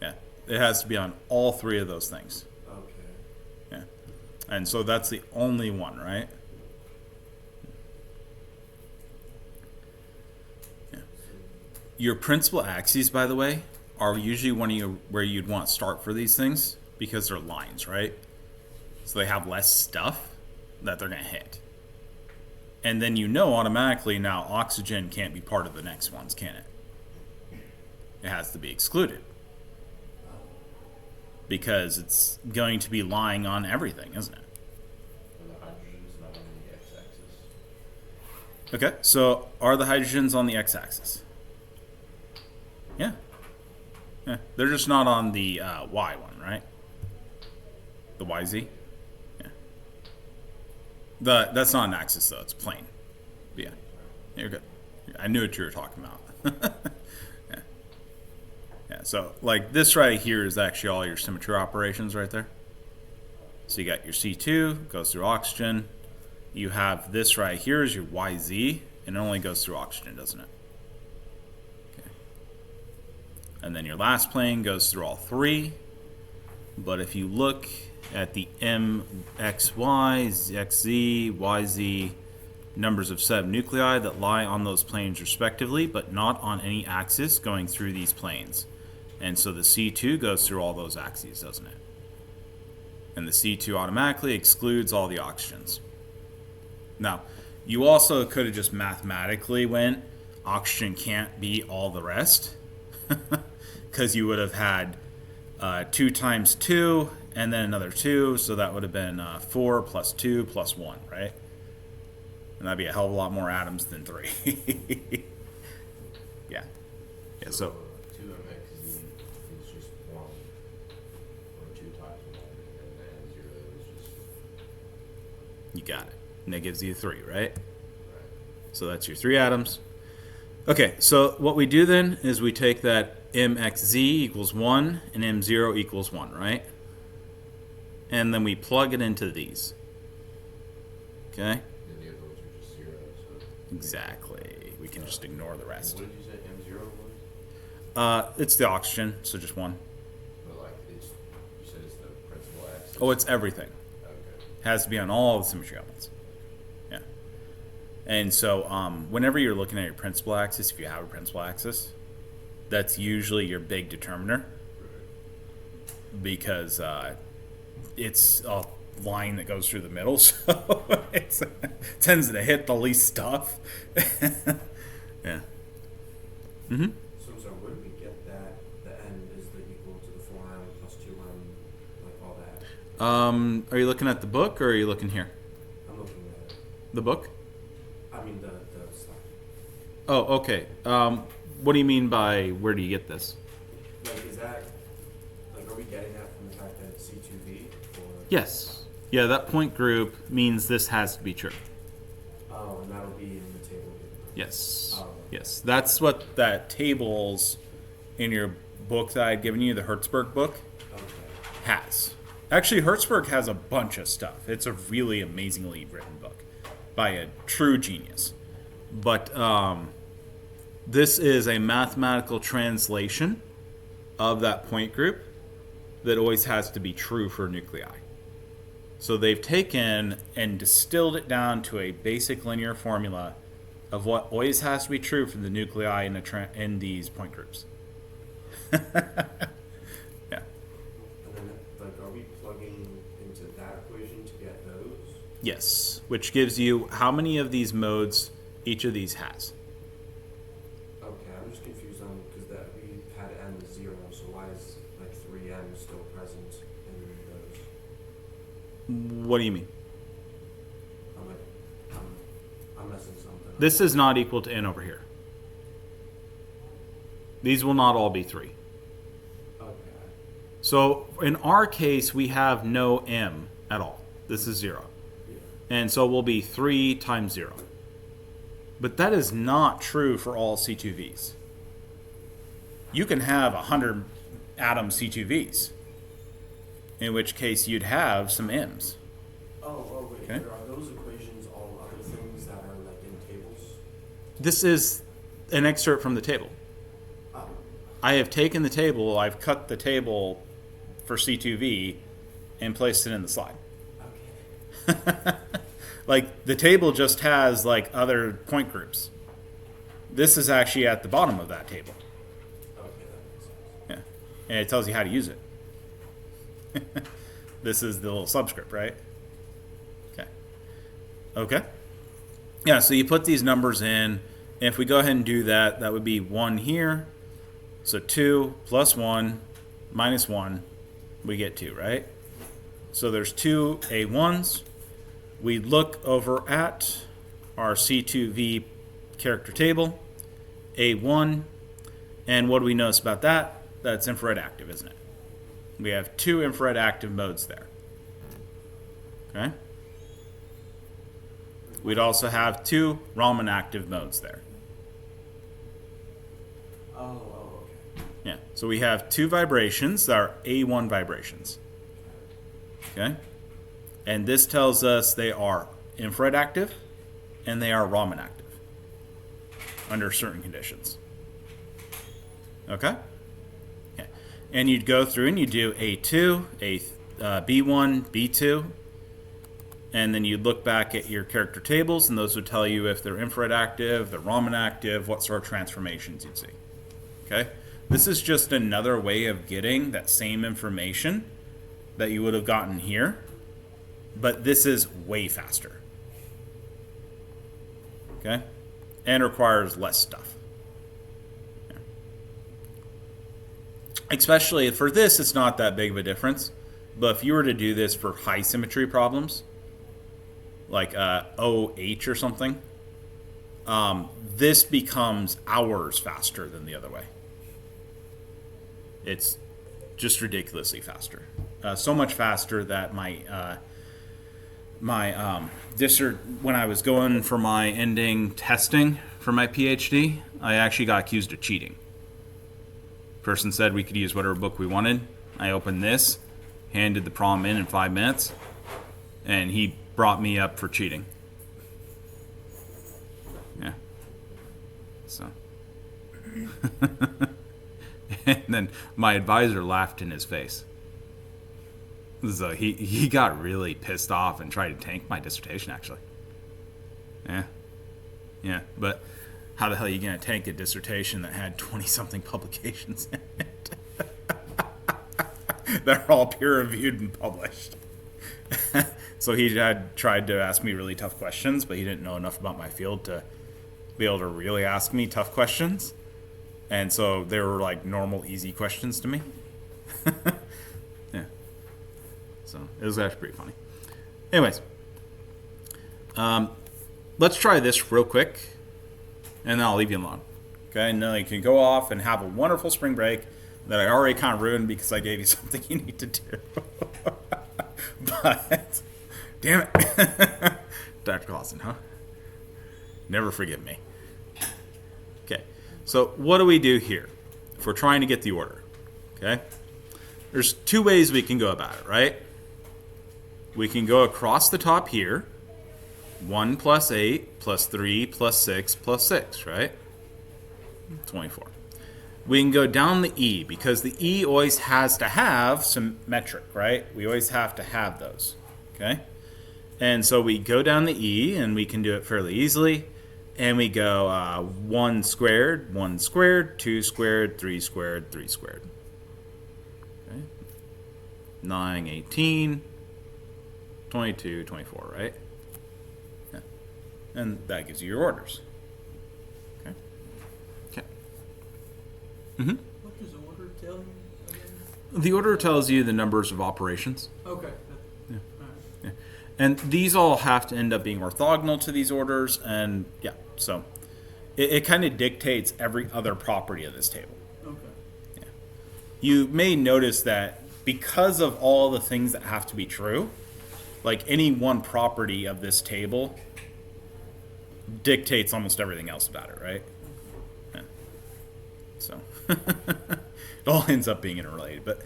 Yeah. It has to be on all 3 of those things. Okay. Yeah. And so that's the only one, right? Yeah. Your principal axes, by the way, are usually where you'd want to start for these things because they're lines, right? So they have less stuff that they're going to hit. And then you know automatically now oxygen can't be part of the next ones, can it? It has to be excluded. Because it's going to be lying on everything, isn't it? And the hydrogen's not on the x-axis. Okay, so are the hydrogens on the x-axis? Yeah. Yeah, they're just not on the y one, right? The YZ? Yeah. That's not an axis, though. It's plane. But yeah, you're good. I knew what you were talking about. Yeah. Yeah, so like this right here is actually all your symmetry operations right there. So you got your C2, goes through oxygen. You have this right here is your YZ, and it only goes through oxygen, doesn't it? Okay. And then your last plane goes through all 3. But if you look at the MXY, XZ, YZ numbers of set of nuclei that lie on those planes respectively, but not on any axis going through these planes. And so the C2 goes through all those axes, doesn't it? And the C2 automatically excludes all the oxygens. Now, You also could have just mathematically went oxygen can't be all the rest, because you would have had 2 times 2 and then another 2, so that would have been 4 plus 2 plus 1, right? And that'd be a hell of a lot more atoms than 3. Yeah. Yeah, so 2mxz is just 1, or 2 times 1, and then 0 is just, you got it. And that gives you 3, right? right. So that's your 3 atoms. Okay, so what we do then is we take that mxz equals 1 and m0 equals 1, right? And then we plug it into these. Okay? And the other ones are just 0, so. Exactly. We can just ignore the rest. What did you say M0 was? It's the oxygen, so just 1. But like, you said it's the principal axis? Oh, it's everything. Okay. Has to be on all the symmetry elements. Yeah. And so whenever you're looking at your principal axis, if you have a principal axis, that's usually your big determiner, because it's a line that goes through the middle, so it tends to hit the least stuff. Yeah. Mm-hmm. So I'm sorry, where do we get that the n is the equal to the 4m plus 2m, like all that? Are you looking at the book, or are you looking here? I'm looking at it. The book? I mean the slide. Oh, okay. What do you mean by where do you get this? Like is that, like are we getting that from the fact that it's C2V or? Yes. Yeah, that point group means this has to be true. Oh, and that'll be in the table. Yes. Oh. Yes. That's what that tables in your book that I'd given you, the Hertzberg book, Okay. has. Actually, Hertzberg has a bunch of stuff. It's a really amazingly written book by a true genius. But this is a mathematical translation of that point group that always has to be true for nuclei. So they've taken and distilled it down to a basic linear formula of what always has to be true for the nuclei in these point groups. Yeah. And then like are we plugging into that equation to get those? Yes, which gives you how many of these modes each of these has. Okay, I'm just confused on because that we had m as 0, so why is like 3m still present in those? What do you mean? I'm like, I'm messing something up. This is not equal to n over here. These will not all be 3. Okay. So in our case, we have no m at all. This is 0. Yeah. And so we'll be 3 times 0. But that is not true for all C2Vs. You can have 100 atom C2Vs, in which case you'd have some m's. Oh, wait. Okay. Are those equations all other things that are like in tables? This is an excerpt from the table. Oh. I have taken the table, I've cut the table for C2V and placed it in the slide. Okay. Like, the table just has, like, other point groups. This is actually at the bottom of that table. Okay, that makes sense. Yeah. And it tells you how to use it. This is the little subscript, right? Okay. Okay. Yeah, so you put these numbers in. And if we go ahead and do that, that would be 1 here. So 2 plus 1 minus 1, we get 2, right? So there's 2 A1s. We look over at our C2V character table, A1, and what do we notice about that? That's infrared active, isn't it? We have 2 infrared active modes there. Okay? We'd also have 2 Raman active modes there. Oh, okay. Yeah, so we have 2 vibrations that are A1 vibrations. Okay? And this tells us they are infrared active and they are Raman active under certain conditions. Okay? Okay. And you'd go through and you do A2, B1, B2, and then you'd look back at your character tables, and those would tell you if they're infrared active, they're Raman active, what sort of transformations you'd see. Okay? This is just another way of getting that same information that you would have gotten here, but this is way faster. Okay? And requires less stuff. Yeah. Especially for this, it's not that big of a difference. But if you were to do this for high symmetry problems, like OH or something, this becomes hours faster than the other way. It's just ridiculously faster. So much faster that when I was going for my ending testing for my PhD, I actually got accused of cheating. Person said we could use whatever book we wanted. I opened this, handed the problem in 5 minutes, and he brought me up for cheating. Yeah. So. And then my advisor laughed in his face. So he got really pissed off and tried to tank my dissertation, actually. Yeah, but how the hell are you going to tank a dissertation that had 20-something publications in it? They're all peer-reviewed and published. So he had tried to ask me really tough questions, but he didn't know enough about my field to be able to really ask me tough questions. And so they were like normal, easy questions to me. Yeah. So it was actually pretty funny. Anyways, let's try this real quick, and then I'll leave you alone. Okay, and then you can go off and have a wonderful spring break that I already kind of ruined because I gave you something you need to do. But, damn it. Dr. Clausen, huh? Never forgive me. Okay, so what do we do here if we're trying to get the order? Okay, there's two ways we can go about it, right? We can go across the top here, 1 plus 8 plus 3 plus 6 plus 6, right? 24. We can go down the E because the E always has to have symmetric, right? We always have to have those, okay? And so we go down the E, and we can do it fairly easily. And we go 1 squared, 1 squared, 2 squared, 3 squared, 3 squared. Okay. 9, 18, 22, 24, right? Yeah. And that gives you your orders. Okay. Okay. Mm-hmm. What does order tell you again? The order tells you the numbers of operations. Okay. Yeah. All right. Yeah. And these all have to end up being orthogonal to these orders, and yeah, so it kind of dictates every other property of this table. Okay. Yeah. You may notice that because of all the things that have to be true, like any one property of this table dictates almost everything else about it, right? Yeah. So it all ends up being interrelated. But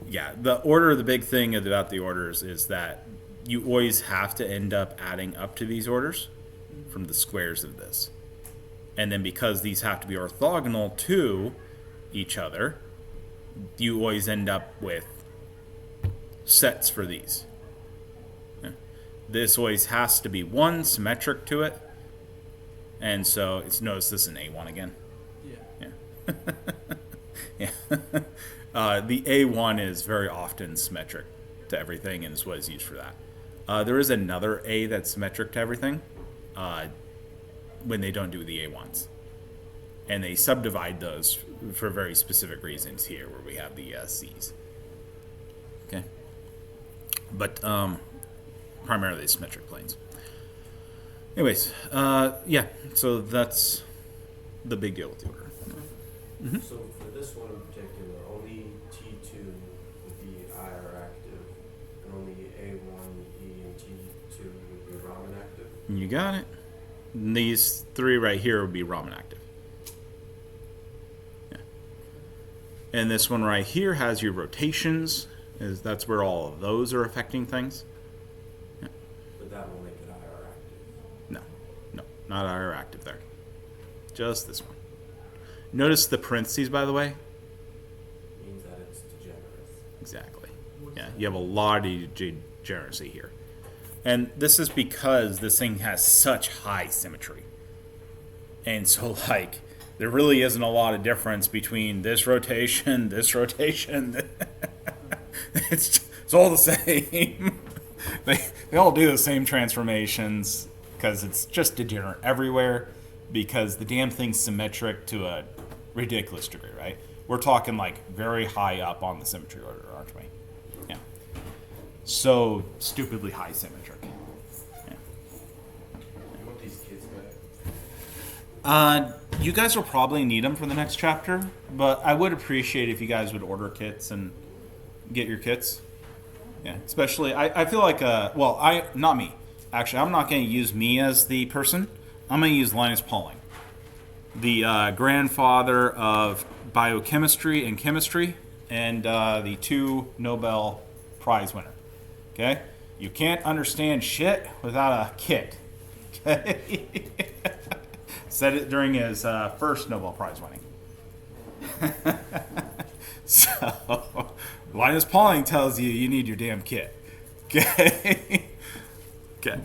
yeah, the big thing about the orders is that you always have to end up adding up to these orders from the squares of this. And then because these have to be orthogonal to each other, you always end up with sets for these. Yeah. This always has to be 1 symmetric to it. And so it's notice this is an A1 again. Yeah. Yeah. Yeah. The A1 is very often symmetric to everything, and is what is used for that. There is another A that's symmetric to everything when they don't do the A1s. And they subdivide those for very specific reasons here where we have the C's. Okay. But primarily symmetric planes. Anyways, yeah, so that's the big deal with the order. Mm-hmm. So for this one in particular, only T2 would be IR active, and only A1, E, and T2 would be Raman active. You got it. And these 3 right here would be Raman active. Yeah. And this one right here has your rotations. That's where all of those are affecting things. Yeah. But that will make it IR active. No, not IR active there. Just this one. Notice the parentheses, by the way. Means that it's degenerate. Exactly. What's Yeah, that? you have a lot of degeneracy here. And this is because this thing has such high symmetry. And so, like, there really isn't a lot of difference between this rotation, this rotation. It's all the same. They all do the same transformations. because it's just degenerate everywhere because the damn thing's symmetric to a ridiculous degree, right? We're talking like very high up on the symmetry order, aren't we? Yeah. So stupidly high symmetric. Yeah. You want these kids back? You guys will probably need them for the next chapter, but I would appreciate if you guys would order kits and get your kits. Yeah, especially I feel like not me. Actually, I'm not going to use me as the person. I'm going to use Linus Pauling, the grandfather of biochemistry and chemistry, and the 2 Nobel Prize winner. Okay, you can't understand shit without a kit. Okay, said it during his first Nobel Prize winning. So, Linus Pauling tells you need your damn kit. Okay. Okay.